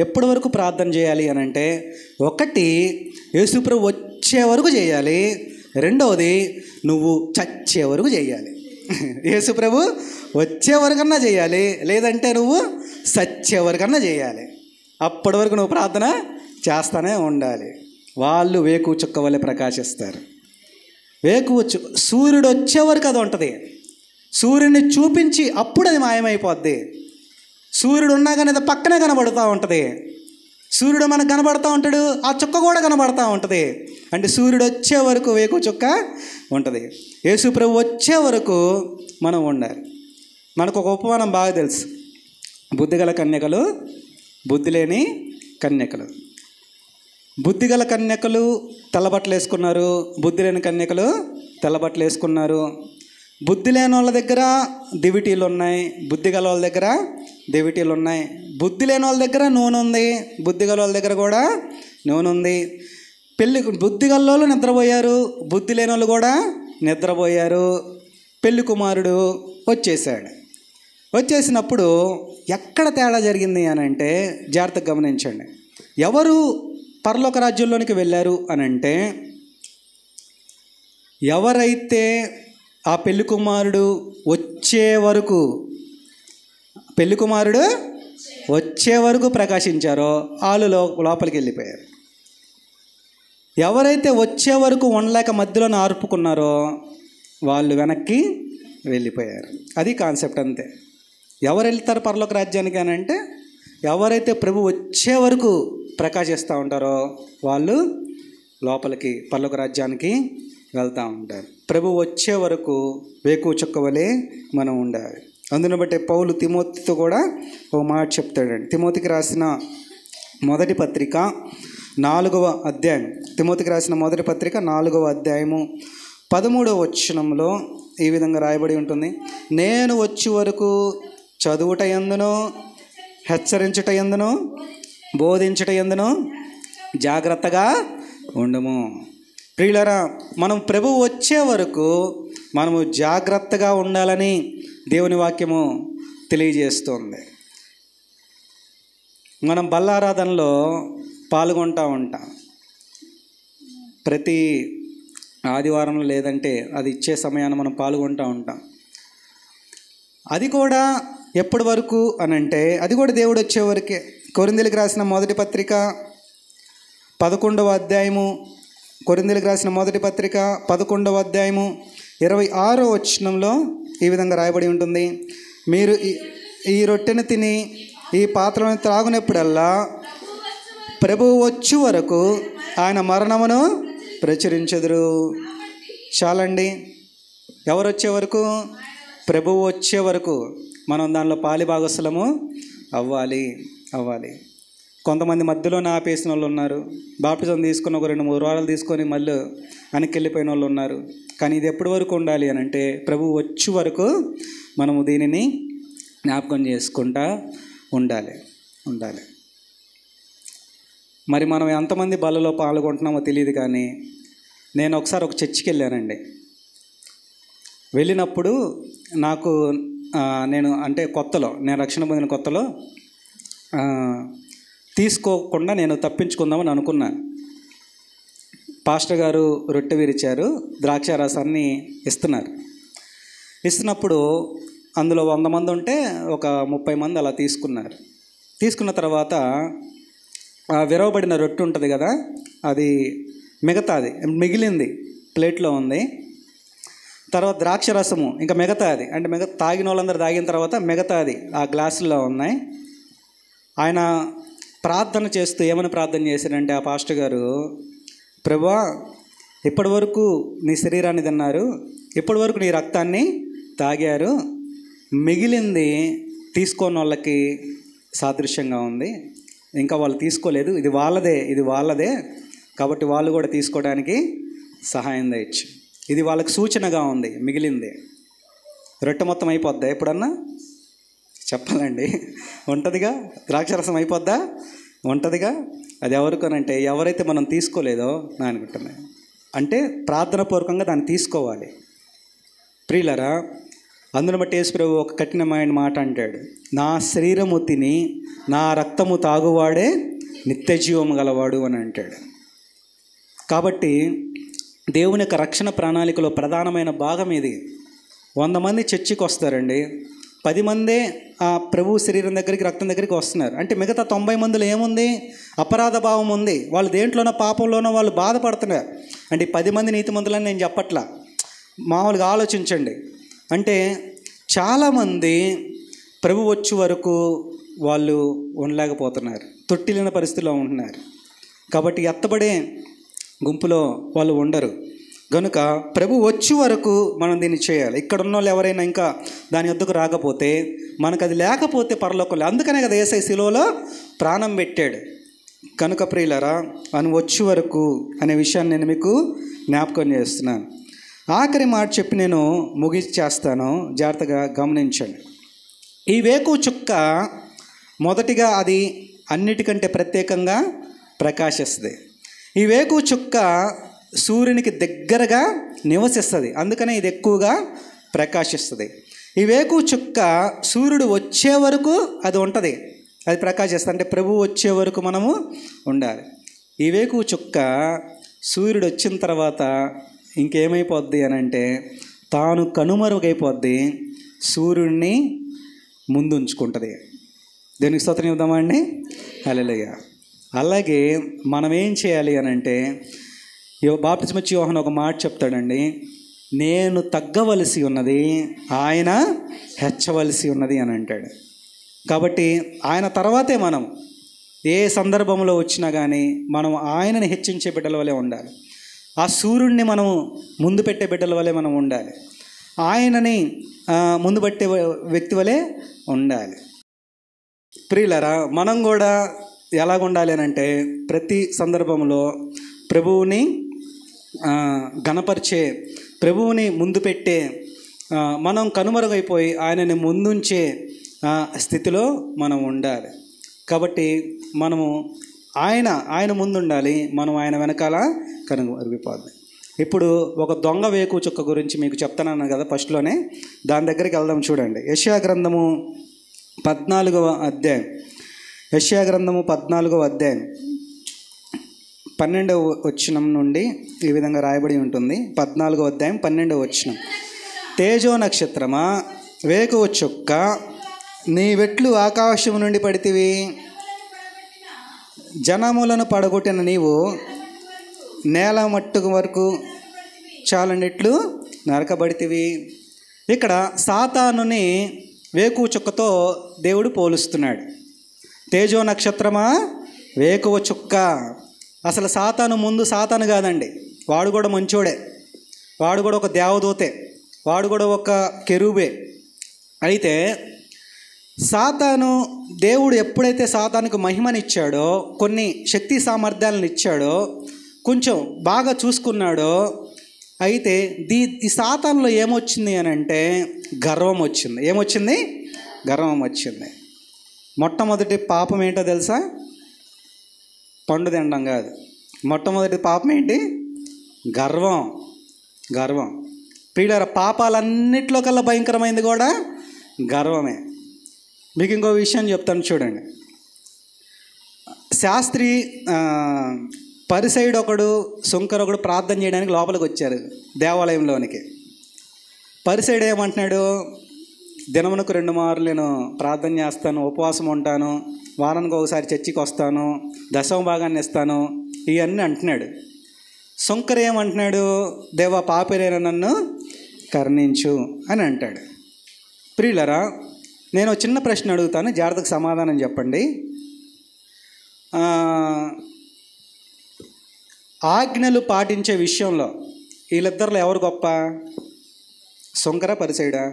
ఎప్పటి వరకు ప్రార్థన చేయాలి అని అంటే, ఒకటి యేసుప్రభు వచ్చే వరకు చేయాలి, రెండవది నువ్వు చచ్చే వరకు చేయాలి. యేసుప్రభు వచ్చే వరకన్నా చేయాలి, లేదంటే నువ్వు సచ్చే వరకన్నా చేయాలి. అప్పటి వరకు నువ్వు ప్రార్థన చేస్తూనే ఉండాలి. వాళ్ళు వేకువ చుక్క వల్లే ప్రకాశిస్తారు. సూర్యుడు వచ్చే వరకు అది ఉంటుంది. సూర్యుడిని చూపించి అప్పుడు అది మాయమైపోద్ది. సూర్యుడు ఉన్నా కానీ అది పక్కనే కనబడుతూ ఉంటుంది. సూర్యుడు మనకు కనబడుతూ ఉంటాడు, ఆ చుక్క కూడా కనబడుతూ ఉంటుంది. అంటే సూర్యుడు వచ్చే వరకు వేకు చుక్క ఉంటుంది. యేసు ప్రభు వచ్చే వరకు మనం ఉండాలి. మనకు ఒక ఉపమానం బాగా తెలుసు. బుద్ధిగల కన్యకలు, బుద్ధి లేని కన్యకలు. బుద్ధిగల కన్యకలు తెల్లబట్టలు వేసుకున్నారు, బుద్ధి లేని కన్యకలు తెల్లబట్టలు వేసుకున్నారు. బుద్ధి లేని వాళ్ళ దగ్గర దివిటీలు ఉన్నాయి, బుద్ధి గల వాళ్ళ దగ్గర దివిటీలు ఉన్నాయి. బుద్ధి లేని వాళ్ళ దగ్గర నూనె ఉంది, బుద్ధి గల వాళ్ళ దగ్గర కూడా నూనె ఉంది. బుద్ధి గల వాళ్ళు నిద్రపోయారు, బుద్ధి లేని వాళ్ళు కూడా నిద్రపోయారు. పెళ్లి కుమారుడు వచ్చేసాడు. వచ్చేసినప్పుడు ఎక్కడ తేడా జరిగింది అని అంటే జాగ్రత్తగా గమనించండి. ఎవరు పరలోక రాజ్యంలోనికి వెళ్ళారు అని అంటే, ఎవరైతే ఆ పెళ్లి కుమారుడు వచ్చే వరకు ప్రకాశించారో వాళ్ళు లోపలికి వెళ్ళిపోయారు. ఎవరైతే వచ్చే వరకు ఉండలేక మధ్యలో ఆర్పుకున్నారో వాళ్ళు వెనక్కి వెళ్ళిపోయారు. అది కాన్సెప్ట్ అంతే. ఎవరు వెళ్తారు పరలోక రాజ్యానికి అని అంటే, ఎవరైతే ప్రభు వచ్చే వరకు ప్రకాశిస్తూ ఉంటారో వాళ్ళు లోపలికి పరలోక రాజ్యానికి వెళ్తూ ఉంటారు. ప్రభు వచ్చే వరకు వేకువ చుక్క వలె మనం ఉండాలి. అందును బట్టి పౌలు తిమోతితో కూడా ఒక మాట చెప్తాడండి. తిమోతికి రాసిన మొదటి పత్రిక 4వ అధ్యాయం, తిమోతికి రాసిన మొదటి పత్రిక 4వ అధ్యాయము 13వ వచనంలో ఈ విధంగా రాయబడి ఉంటుంది. నేను వచ్చే వరకు చదువుట యందును, హెచ్చరించుట యందును, బోధించుట యందును జాగ్రత్తగా ఉండము. ప్రియులారా, మనం ప్రభువు వచ్చే వరకు మనము జాగ్రత్తగా ఉండాలని దేవుని వాక్యము తెలియజేస్తుంది. మనం బల్లారాధనలో పాల్గొంటూ ఉంటాం. ప్రతి ఆదివారంలో లేదంటే అది ఇచ్చే సమయాన్ని మనం పాల్గొంటూ ఉంటాం. అది కూడా ఎప్పటి వరకు అని అంటే, అది కూడా దేవుడు వచ్చే వరకే. కొరింథీయులకు రాసిన మొదటి పత్రిక 11వ అధ్యాయము, కొరింథీయులకు రాసిన మొదటి పత్రిక 11వ అధ్యాయము 26వ వచనంలో ఈ విధంగా రాయబడి ఉంటుంది. మీరు ఈ రొట్టెను తిని ఈ పాత్రను త్రాగునప్పుడల్లా ప్రభువు వచ్చే వరకు ఆయన మరణమును ప్రచురించెదరు. చాలండి. ఎవరు వచ్చే వరకు? ప్రభువు వచ్చే వరకు మనం దానిలో పాలి భాగస్థులము అవ్వాలి. కొంతమంది మధ్యలోనే ఆపేసిన వాళ్ళు ఉన్నారు. బాప్టిజం తీసుకుని ఒక 2-3 వారాలు తీసుకొని మళ్ళీ వెనక్కి వెళ్ళిపోయిన వాళ్ళు ఉన్నారు. కానీ ఇది ఎప్పటి వరకు ఉండాలి అని అంటే, ప్రభువు వచ్చే వరకు మనము దీనిని జ్ఞాపకం చేసుకుంటా ఉండాలి. మరి మనం ఎంతమంది బలలో పాల్గొంటున్నామో తెలియదు. కానీ నేను ఒకసారి ఒక చర్చికి వెళ్ళానండి. వెళ్ళినప్పుడు నాకు నేను రక్షణ పొందిన కొత్తలో తీసుకోకుండా నేను తప్పించుకుందామని అనుకున్నాను. పాస్టర్ గారు రొట్టె విరిచారు, ద్రాక్షారసాన్ని ఇస్తున్నప్పుడు అందులో 100 మంది ఉంటే ఒక 30 మంది అలా తీసుకున్నారు. తీసుకున్న తర్వాత విరవబడిన రొట్టె ఉంటుంది కదా, అది మిగిలింది ప్లేట్లో ఉంది. తర్వాత ద్రాక్షరసము ఇంకా మిగతాది, అంటే తాగిన వాళ్ళందరూ తాగిన తర్వాత మిగతాది ఆ గ్లాసుల్లో ఉన్నాయి. ఆయన ప్రార్థన చేస్తూ ఏమని ప్రార్థన చేశారంటే, ఆ పాస్టర్ గారు, ప్రభువా, ఇప్పటి వరకు నీ శరీరాన్ని తిన్నారు, ఇప్పటి వరకు నీ రక్తాన్ని తాగారు, మిగిలింది తీసుకోని వాళ్ళకి సాదృశ్యంగా ఉంది. ఇంకా వాళ్ళు తీసుకోలేదు, ఇది వాళ్ళదే కాబట్టి వాళ్ళు కూడా తీసుకోవడానికి సహాయం చేయొచ్చు. ఇది వాళ్ళకి సూచనగా ఉంది. మిగిలింది రొట్టె మొత్తం అయిపోద్దా? ఎప్పుడన్నా చెప్పాలండి, ఉంటుందిగా. ద్రాక్షరసం అయిపోద్దా? ఉంటుందిగా. అది ఎవరికనంటే, ఎవరైతే మనం తీసుకోలేదో నా అనుకుంటున్నాను. అంటే ప్రార్థనాపూర్వకంగా దాన్ని తీసుకోవాలి. ప్రియులరా, అందును బట్టి యేసు ప్రభు ఒక కఠినమైన మాట అంటాడు, నా శరీరము తిని నా రక్తము తాగువాడే నిత్య జీవము గలవాడు అని అంటాడు. కాబట్టి దేవుని యొక్క రక్షణ ప్రణాళికలో ప్రధానమైన భాగం ఇది. 100 మంది చర్చికి వస్తారండి, 10 మందే ఆ ప్రభు శరీరం దగ్గరికి, రక్తం దగ్గరికి వస్తున్నారు. అంటే మిగతా 90 మందిలో ఏముంది? అపరాధ భావం ఉంది. వాళ్ళు దేంట్లోనో పాపంలోనో వాళ్ళు బాధపడుతున్నారు. అంటే 10 మంది నీతిమంతులని నేను చెప్పట్లా, మామూలుగా ఆలోచించండి. అంటే చాలామంది ప్రభు వచ్చే వరకు వాళ్ళు ఉండలేకపోతున్నారు, తొట్టిలిన పరిస్థితిలో ఉంటున్నారు. కాబట్టి ఎత్తబడే గుంపులో వాళ్ళు ఉండరు. కనుక ప్రభు వచ్చే వరకు మనం దీన్ని చేయాలి. ఇక్కడ ఉన్న వాళ్ళు ఎవరైనా ఇంకా దాని వద్దకు రాకపోతే, మనకు అది లేకపోతే పరలోకంలో, అందుకనే కదా యేసయ్య శిలువలో ప్రాణం పెట్టాడు. కనుక ప్రియులారా, మనం వచ్చే వరకు అనే విషయాన్ని నేను మీకు జ్ఞాపకం చేస్తున్నాను. ఆఖరి మాట చెప్పి నేను ముగించేస్తాను, జాగ్రత్తగా గమనించండి. ఈ వేకువ చుక్క మొదటిగా అది అన్నిటికంటే ప్రత్యేకంగా ప్రకాశిస్తుంది. ఈ వేకువ చుక్క సూర్యునికి దగ్గరగా నివసిస్తుంది, అందుకనే ఇది ఎక్కువగా ప్రకాశిస్తుంది. ఈ వేకువ చుక్క సూర్యుడు వచ్చే వరకు అది ఉంటుంది, అది ప్రకాశిస్తుంది. అంటే ప్రభువు వచ్చే వరకు మనము ఉండాలి. ఈ వేకువ చుక్క సూర్యుడు వచ్చిన తర్వాత ఇంకేమైపోద్ది అని అంటే, తాను కనుమరుగైపోద్ది, సూర్యుడిని ముందు ఉంచుకుంటుంది. దేనికి స్తోత్రం ఇద్దామా అండి? హల్లెలూయా. అలాగే మనం ఏం చేయాలి అని అంటే, బాప్తిస్మయిచ్చే యోహాను ఒక మాట చెప్తాడండి, నేను తగ్గవలసి ఉన్నది, ఆయన హెచ్చవలసి ఉన్నది అని అంటాడు. కాబట్టి ఆయన తర్వాతే మనం ఏ సందర్భంలో వచ్చినా కానీ మనం ఆయనని హెచ్చించే బిడ్డల వలె ఉండాలి. ఆ సూర్యుడిని మనం ముందు పెట్టే బిడ్డల వలె మనం ఉండాలి. ఆయనని ముందు పెట్టే వ్యక్తి వలె ఉండాలి. ప్రియులారా, మనం కూడా ఎలాగ ఉండాలి అని అంటే, ప్రతి సందర్భంలో ప్రభువుని ఘనపరిచే, ప్రభువుని ముందు పెట్టే, మనం కనుమరుగైపోయి ఆయనని ముందుంచే స్థితిలో మనం ఉండాలి. కాబట్టి మనము ఆయన ముందు ఉండాలి, మనం ఆయన వెనకాల కనుమరుగైపోద్ది. ఇప్పుడు ఒక దొంగ వేకువ చుక్క గురించి మీకు చెప్తానన్నాను కదా ఫస్ట్లోనే, దాని దగ్గరికి వెళ్దాం. చూడండి, యెషయా గ్రంథము 14వ అధ్యాయం, యెషయా గ్రంథము 14వ అధ్యాయం 12వ వచనం నుండి ఈ విధంగా రాయబడి ఉంటుంది. 14వ అధ్యాయం 12వ వచనం. తేజో నక్షత్రమా, వేకువ చుక్క, నీ వెట్లు ఆకాశము నుండి పడితివి, జనములను పడగొట్టిన నీవు నేల మట్టుకు వరకు చాలనిట్లు నరకబడితివి. ఇక్కడ సాతానుని వేకువ చుక్కతో దేవుడు పోలుస్తున్నాడు. తేజో నక్షత్రమా, వేకువ చుక్క. అసలు సాతాను ముందు సాతాను కాదండి, వాడు కూడా మంచోడే, వాడు కూడా ఒక దేవదూతే, వాడు కూడా ఒక కెరూబే. అయితే సాతాను, దేవుడు ఎప్పుడైతే సాతానుకు మహిమనిచ్చాడో, కొన్ని శక్తి సామర్థ్యాలను ఇచ్చాడో, కొంచెం బాగా చూసుకున్నాడో, అయితే ఈ సాతానులో ఏమొచ్చింది అని అంటే గర్వం వచ్చింది. ఏమొచ్చింది? గర్వం వచ్చింది. మొట్టమొదటి పాపం ఏంటో తెలుసా? పండు తినడం కాదు. మొట్టమొదటి పాపం ఏంటి? గర్వం. గర్వం. ప్రియులారా, పాపాలన్నిట్లో కల్లా భయంకరమైంది కూడా గర్వమే. మీకు ఇంకో విషయం చెప్తాను చూడండి. శాస్త్రి పరిసయుడు ఒకడు, సుంకరు ఒకడు ప్రార్థన చేయడానికి లోపలికి వచ్చారు దేవాలయంలోనికి. పరిసయుడు ఏమంటున్నాడు? దినమునకు 2 మార్లు నేను ప్రార్థన చేస్తాను, ఉపవాసం ఉంటాను, వారానికి ఒకసారి చర్చికి వస్తాను, దశమ భాగాన్ని ఇస్తాను, ఇవన్నీ అంటున్నాడు. సుంకరు ఏమంటున్నాడు? దేవా, పాపిరైన నన్ను కరుణించు అని అంటాడు. ప్రియులరా, నేను చిన్న ప్రశ్న అడుగుతాను, జాగ్రత్తగా సమాధానం చెప్పండి. ఆజ్ఞలు పాటించే విషయంలో వీళ్ళిద్దరిలో ఎవరు గొప్ప? సుంకర, పరిసయుడా?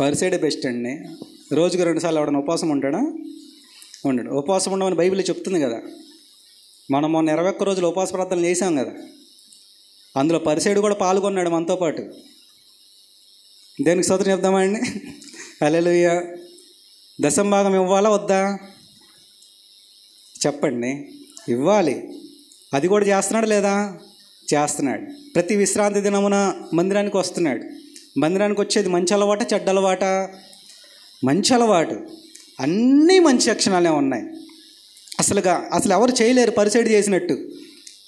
పరిసయుడే బెస్ట్ అండి. రోజుకు 2 సార్లు ఎవడన్నా ఉపవాసం ఉంటాడా? ఉండడు. ఉపవాసం ఉండమని బైబిల్ చెప్తుంది కదా. మనం మొన్న 21 రోజులు ఉపవాస ప్రార్థనలు చేసాం కదా, అందులో పరిసయుడు కూడా పాల్గొన్నాడు మనతో పాటు. దేనికి స్తోత్రం చెప్దామా అండి? హల్లెలూయా. దశమ భాగం ఇవ్వాలా వద్దా? చెప్పండి. ఇవ్వాలి. అది కూడా చేస్తున్నాడు లేదా? చేస్తున్నాడు. ప్రతి విశ్రాంతి దినమున మందిరానికి వస్తున్నాడు. మందిరానికి వచ్చేది మంచి అలవాట, చెడ్డ అలవాట? మంచి అలవాటు. అన్నీ మంచి లక్షణాలే ఉన్నాయి. అసలు ఎవరు చేయలేరు పరిసైడ్ చేసినట్టు.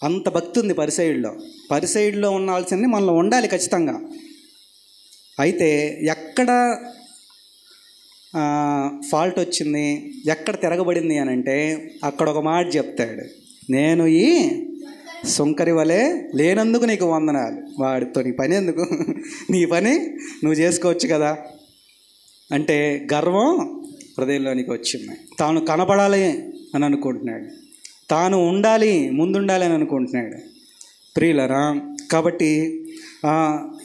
అంత భక్తి ఉంది పరిసైడ్లో. పరిసైడ్లో ఉండాల్సింది మనలో ఉండాలి ఖచ్చితంగా. అయితే ఎక్కడ ఫాల్ట్ వచ్చింది, ఎక్కడ తిరగబడింది అని అంటే, అక్కడ ఒక మాట చెప్తాడు, నేను ఈ సుంకరి వలె లేనందుకు నీకు వందనాలు. వాడితో నీ పని ఎందుకు? నీ పని నువ్వు చేసుకోవచ్చు కదా. అంటే గర్వం హృదయంలోనికి వచ్చింది. తాను కనపడాలి అని అనుకుంటున్నాడు. తాను ఉండాలి, ముందుండాలి అని అనుకుంటున్నాడు. ప్రియులరా, కాబట్టి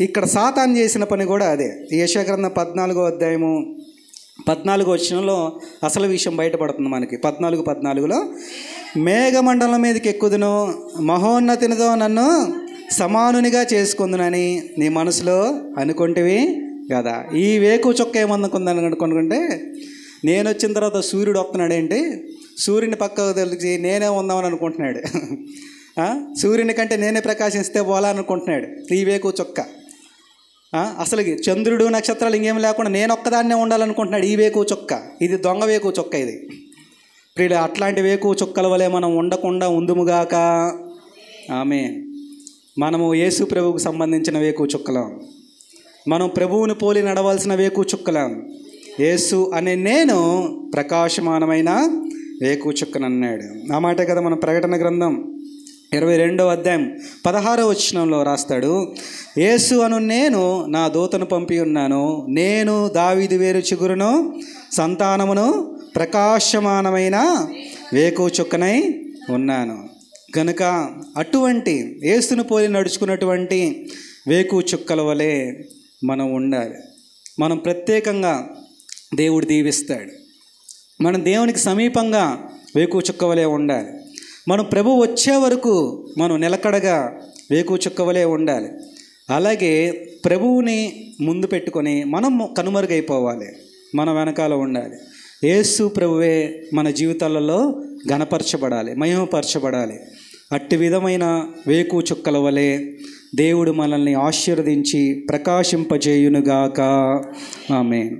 ఇక్కడ సాతాను చేసిన పని కూడా అదే. యెషయా గ్రంథం 14వ అధ్యాయము 14వ వచనంలో అసలు విషయం బయటపడుతుంది మనకి. 14:14 మేఘమండలం మీదకి ఎక్కుదును, మహోన్నతినితో నన్ను సమానునిగా చేసుకుందునని నీ మనసులో అనుకుంటేవి కదా. ఈ వేకు చొక్క ఏమనుకుందని అనుకుంటే, నేను వచ్చిన తర్వాత సూర్యుడు వస్తున్నాడేంటి, సూర్యుని పక్కకు తెలిసి నేనే ఉందామని అనుకుంటున్నాడు. సూర్యుని కంటే నేనే ప్రకాశిస్తే పోవాలనుకుంటున్నాడు ఈ వేకు చొక్క. అసలుకి చంద్రుడు నక్షత్రాలు ఇంకేం లేకుండా నేను ఒక్కదాన్నే ఉండాలనుకుంటున్నాడు ఈ వేకు చొక్క. ఇది దొంగ వేకు చొక్క ఇది. ప్రియులు, అట్లాంటి వేకు చొక్కల వలె మనం ఉండకుండా ఉందుముగాక. ఆమేన్. మనము యేసు ప్రభువుకు సంబంధించిన వేకు చుక్కలం. మనం ప్రభువుని పోలి నడవాల్సిన వేకు చుక్కలం. యేసు అనే నేను ప్రకాశమానమైన వేకు చుక్కనన్నాడు. ఆ మాట కదా మనం ప్రకటన గ్రంథం 22వ అధ్యాయం 16వ వచనంలో రాస్తాడు, యేసు అను నేను నా దూతను పంపి ఉన్నాను, నేను దావీదు వేరు చిగురును సంతానమును ప్రకాశమానమైన వేకు చుక్కనై ఉన్నాను. కనుక అటువంటి యేసును పోలి నడుచుకున్నటువంటి వేకు చుక్కల వలె మనం ఉండాలి. మనం ప్రత్యేకంగా దేవుడు దీవిస్తాడు. మనం దేవునికి సమీపంగా వేకు చుక్క వలె ఉండాలి. మనం ప్రభు వచ్చే వరకు మనం నిలకడగా వేకు చుక్క వలె ఉండాలి. అలాగే ప్రభువుని ముందు పెట్టుకొని మనం కనుమరుగైపోవాలి, మన వెనకాల ఉండాలి. యేసు ప్రభువే మన జీవితాలలో ఘనపరచబడాలి, మహిమపరచబడాలి. అట్టి విధమైన వేకు చుక్కల వలె దేవుడు మనల్ని ఆశీర్వదించి ప్రకాశింపజేయునుగాక. ఆమేన్.